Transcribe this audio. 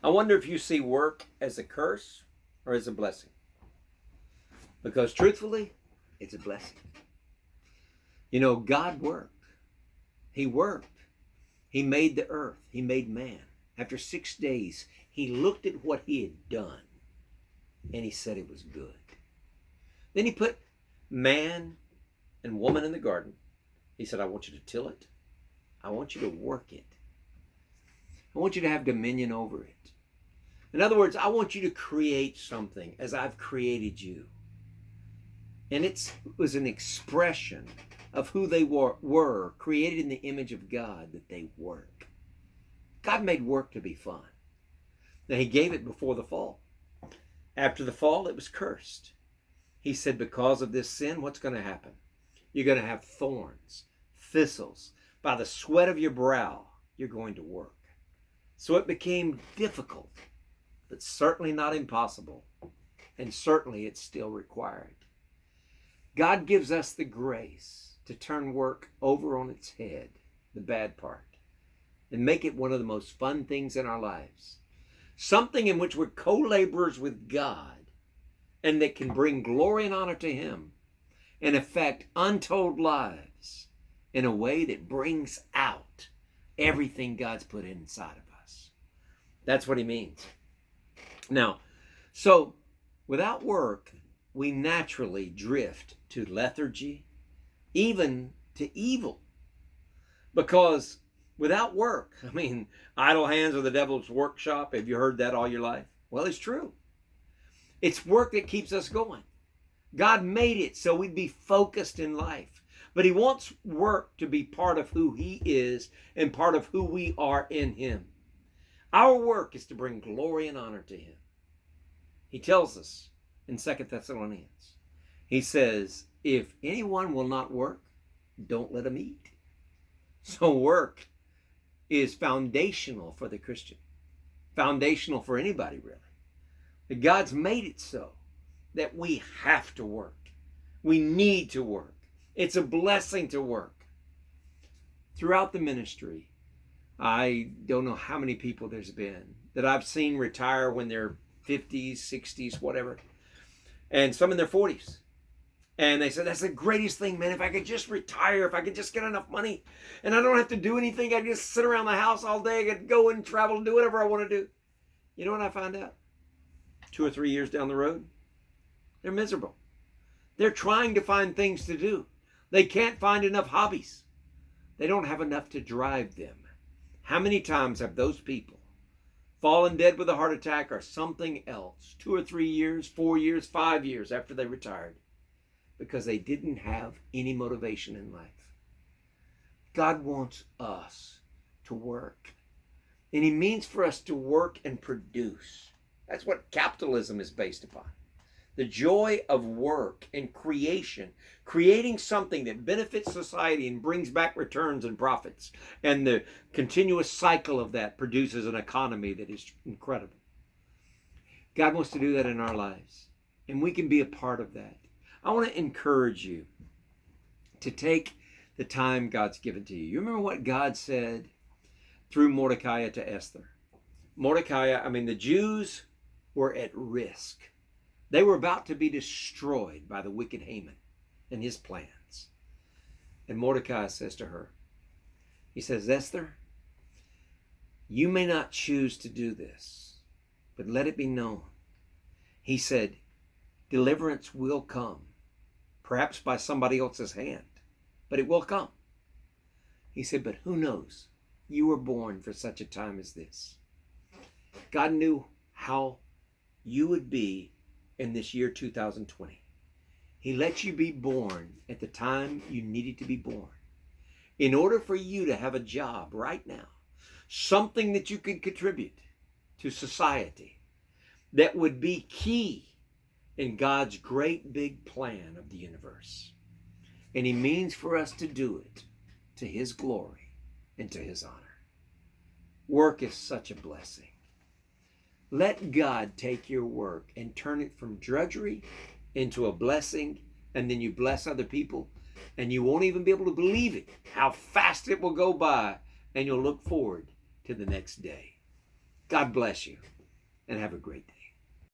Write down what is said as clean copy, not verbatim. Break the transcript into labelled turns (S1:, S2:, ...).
S1: I wonder if you see work as a curse or as a blessing. Because truthfully, it's a blessing. You know, God worked. He worked. He made the earth. He made man. After 6 days, he looked at what he had done and he said it was good. Then he put man and woman in the garden. He said, I want you to till it. I want you to work it. I want you to have dominion over it. In other words, I want you to create something as I've created you. And it was an expression of who they were, created in the image of God, that they work. God made work to be fun. Now, he gave it before the fall. After the fall, it was cursed. He said, because of this sin, what's going to happen? You're going to have thorns, thistles. By the sweat of your brow, you're going to work. So it became difficult, but certainly not impossible. And certainly it's still required. God gives us the grace to turn work over on its head, the bad part, and make it one of the most fun things in our lives. Something in which we're co-laborers with God and that can bring glory and honor to him and affect untold lives in a way that brings out everything God's put inside of us. That's what he means. Now, so without work, we naturally drift to lethargy, even to evil. Because without work, idle hands are the devil's workshop. Have you heard that all your life? Well, it's true. It's work that keeps us going. God made it so we'd be focused in life. But he wants work to be part of who he is and part of who we are in him. Our work is to bring glory and honor to him. He tells us in 2 Thessalonians, he says, if anyone will not work, don't let him eat. So work is foundational for the Christian. Foundational for anybody, really. But God's made it so that we have to work. We need to work. It's a blessing to work. Throughout the ministry, I don't know how many people there's been that I've seen retire when they're 50s, 60s, whatever, and some in their 40s. And they said, that's the greatest thing, man. If I could just retire, if I could just get enough money and I don't have to do anything, I just sit around the house all day, I could go and travel and do whatever I want to do. You know what I found out? 2 or 3 years down the road, they're miserable. They're trying to find things to do. They can't find enough hobbies. They don't have enough to drive them. How many times have those people fallen dead with a heart attack or something else 2 or 3 years, 4 years, 5 years after they retired? Because they didn't have any motivation in life. God wants us to work. And he means for us to work and produce. That's what capitalism is based upon. The joy of work and creation, creating something that benefits society and brings back returns and profits. And the continuous cycle of that produces an economy that is incredible. God wants to do that in our lives. And we can be a part of that. I want to encourage you to take the time God's given to you. You remember what God said through Mordecai to Esther? The Jews were at risk. They were about to be destroyed by the wicked Haman and his plans. And Mordecai says to her, he says, Esther, you may not choose to do this, but let it be known. He said, deliverance will come, perhaps by somebody else's hand, but it will come. He said, but who knows? You were born for such a time as this. God knew how you would be in this year 2020. He let you be born at the time you needed to be born in order for you to have a job right now, something that you could contribute to society that would be key in God's great big plan of the universe. And he means for us to do it to his glory and to his honor. Work is such a blessing. Let God take your work and turn it from drudgery into a blessing, and then you bless other people, and you won't even be able to believe it, how fast it will go by, and you'll look forward to the next day. God bless you, and have a great day.